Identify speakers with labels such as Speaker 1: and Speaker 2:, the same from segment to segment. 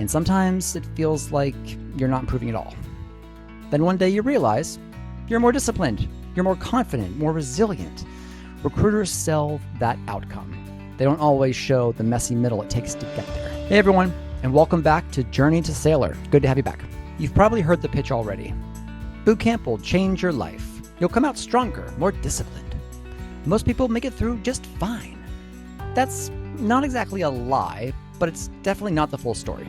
Speaker 1: And sometimes it feels like you're not improving at all. Then one day you realize you're more disciplined, you're more confident, more resilient. Recruiters sell that outcome. They don't always show the messy middle it takes to get there. Hey everyone, and welcome back to Journey to Sailor. Good to have you back. You've probably heard the pitch already. Boot camp will change your life. You'll come out stronger, more disciplined. Most people make it through just fine. That's not exactly a lie, but it's definitely not the full story.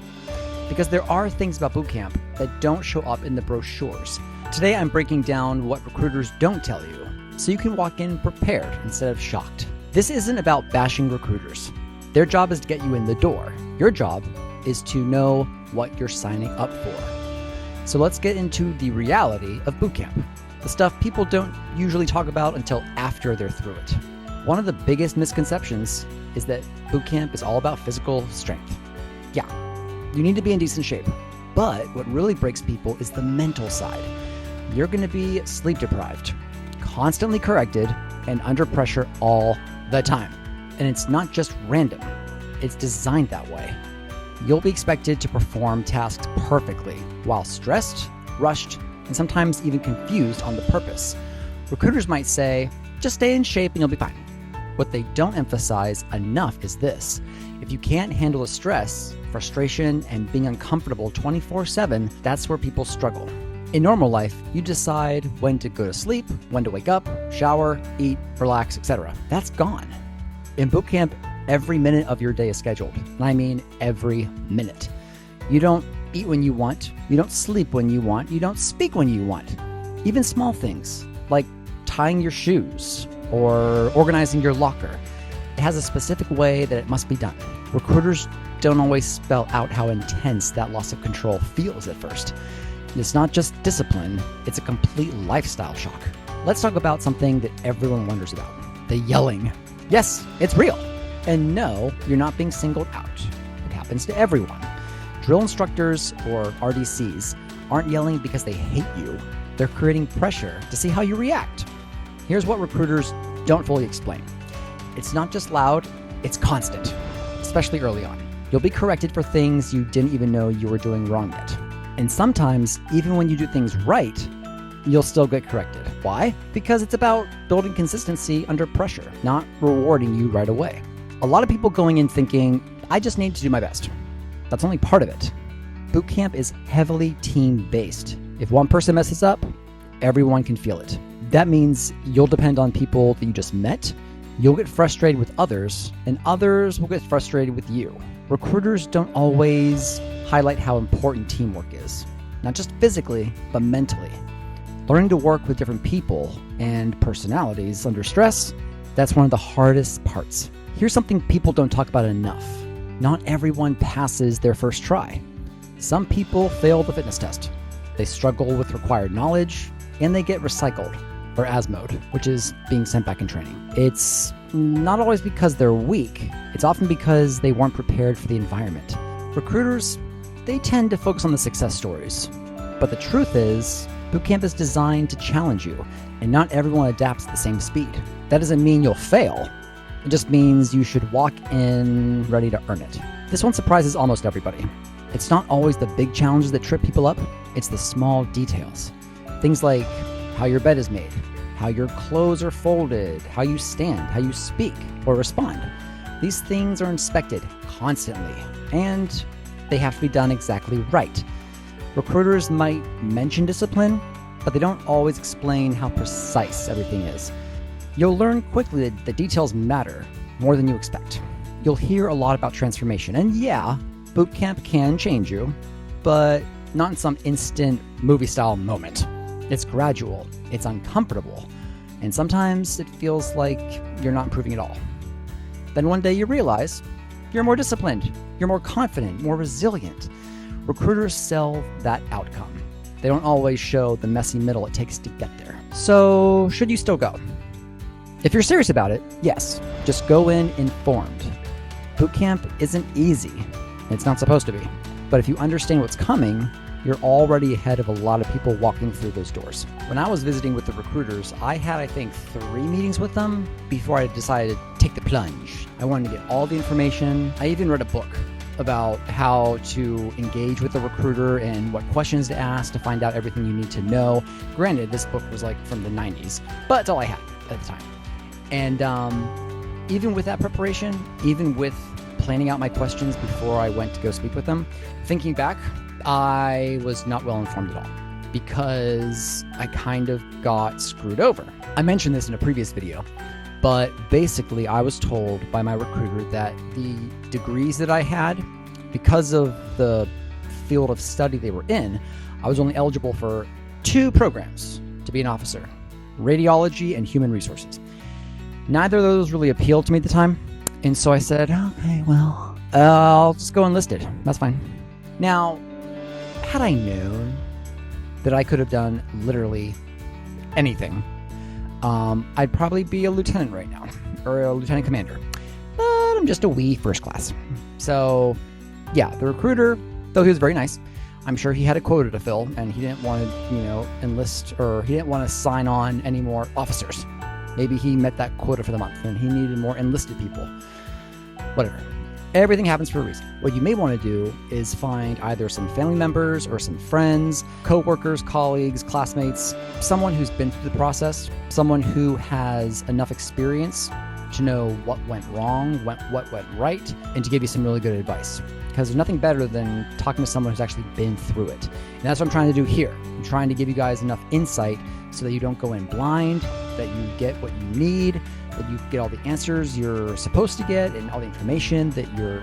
Speaker 1: Because there are things about boot camp that don't show up in the brochures. Today I'm breaking down what recruiters don't tell you, so you can walk in prepared instead of shocked. This isn't about bashing recruiters. Their job is to get you in the door. Your job is to know what you're signing up for. So let's get into the reality of boot camp, the stuff people don't usually talk about until after they're through it. One of the biggest misconceptions is that boot camp is all about physical strength. Yeah, you need to be in decent shape, but what really breaks people is the mental side. You're going to be sleep deprived, constantly corrected, and under pressure all the time. And it's not just random, it's designed that way. You'll be expected to perform tasks perfectly while stressed, rushed, and sometimes even confused on the purpose. Recruiters might say, just stay in shape and you'll be fine. What they don't emphasize enough is this. If you can't handle the stress, frustration, and being uncomfortable 24/7, that's where people struggle. In normal life, you decide when to go to sleep, when to wake up, shower, eat, relax, etc. That's gone. In boot camp, every minute of your day is scheduled, and I mean every minute. You don't eat when you want, you don't sleep when you want, you don't speak when you want. Even small things, like tying your shoes or organizing your locker, it has a specific way that it must be done. Recruiters don't always spell out how intense that loss of control feels at first. It's not just discipline, it's a complete lifestyle shock. Let's talk about something that everyone wonders about, the yelling. Yes, it's real. And no, you're not being singled out. It happens to everyone. Drill instructors, or RDCs, aren't yelling because they hate you. They're creating pressure to see how you react. Here's what recruiters don't fully explain. It's not just loud, it's constant, especially early on. You'll be corrected for things you didn't even know you were doing wrong yet. And sometimes, even when you do things right, you'll still get corrected. Why? Because it's about building consistency under pressure, not rewarding you right away. A lot of people going in thinking, I just need to do my best. That's only part of it. Boot camp is heavily team-based. If one person messes up, everyone can feel it. That means you'll depend on people that you just met, you'll get frustrated with others, and others will get frustrated with you. Recruiters don't always highlight how important teamwork is, not just physically, but mentally. Learning to work with different people and personalities under stress, that's one of the hardest parts. Here's something people don't talk about enough. Not everyone passes their first try. Some people fail the fitness test. They struggle with required knowledge, and they get recycled, or ASMO'd, which is being sent back in training. It's not always because they're weak. It's often because they weren't prepared for the environment. Recruiters, they tend to focus on the success stories. But the truth is, boot camp is designed to challenge you, and not everyone adapts at the same speed. That doesn't mean you'll fail. It just means you should walk in ready to earn it. This one surprises almost everybody. It's not always the big challenges that trip people up, it's the small details. Things like how your bed is made, how your clothes are folded, how you stand, how you speak or respond. These things are inspected constantly, and they have to be done exactly right. Recruiters might mention discipline, but they don't always explain how precise everything is. You'll learn quickly that the details matter more than you expect. You'll hear a lot about transformation, and yeah, boot camp can change you, but not in some instant movie-style moment. It's gradual, it's uncomfortable, and sometimes it feels like you're not improving at all. Then one day you realize you're more disciplined, you're more confident, more resilient. Recruiters sell that outcome. They don't always show the messy middle it takes to get there. So, should you still go? If you're serious about it, yes, just go in informed. Boot camp isn't easy. It's not supposed to be. But if you understand what's coming, you're already ahead of a lot of people walking through those doors. When I was visiting with the recruiters, I had, I think, 3 meetings with them before I decided to take the plunge. I wanted to get all the information. I even read a book about how to engage with a recruiter and what questions to ask to find out everything you need to know. Granted, this book was like from the 90s, but it's all I had at the time. And even with that preparation, even with planning out my questions before I went to go speak with them, thinking back, I was not well informed at all because I kind of got screwed over. I mentioned this in a previous video, but basically I was told by my recruiter that the degrees that I had, because of the field of study they were in, I was only eligible for 2 programs to be an officer: radiology and human resources. Neither of those really appealed to me at the time, and so I said, okay, well, I'll just go enlisted. That's fine. Now, had I known that I could have done literally anything, I'd probably be a lieutenant right now, or a lieutenant commander. But I'm just a wee first class. So, yeah, the recruiter, though he was very nice, I'm sure he had a quota to fill, and he didn't want to, enlist, or he didn't want to sign on any more officers. Maybe he met that quota for the month, and he needed more enlisted people. Whatever. Everything happens for a reason. What you may want to do is find either some family members or some friends, co-workers, colleagues, classmates, someone who's been through the process, someone who has enough experience to know what went wrong, what went right, and to give you some really good advice. Because there's nothing better than talking to someone who's actually been through it. And that's what I'm trying to do here. I'm trying to give you guys enough insight so that you don't go in blind, that you get what you need, that you get all the answers you're supposed to get and all the information that you're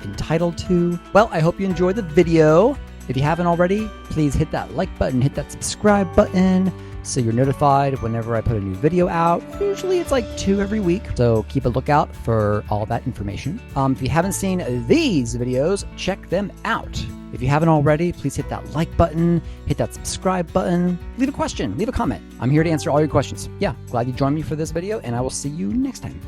Speaker 1: entitled to. Well, I hope you enjoyed the video. If you haven't already, please hit that like button, hit that subscribe button so you're notified whenever I put a new video out. Usually it's like 2 every week, so keep a lookout for all that information. If you haven't seen these videos, check them out. If you haven't already, please hit that like button, hit that subscribe button, leave a question, leave a comment. I'm here to answer all your questions. Yeah, glad you joined me for this video, and I will see you next time.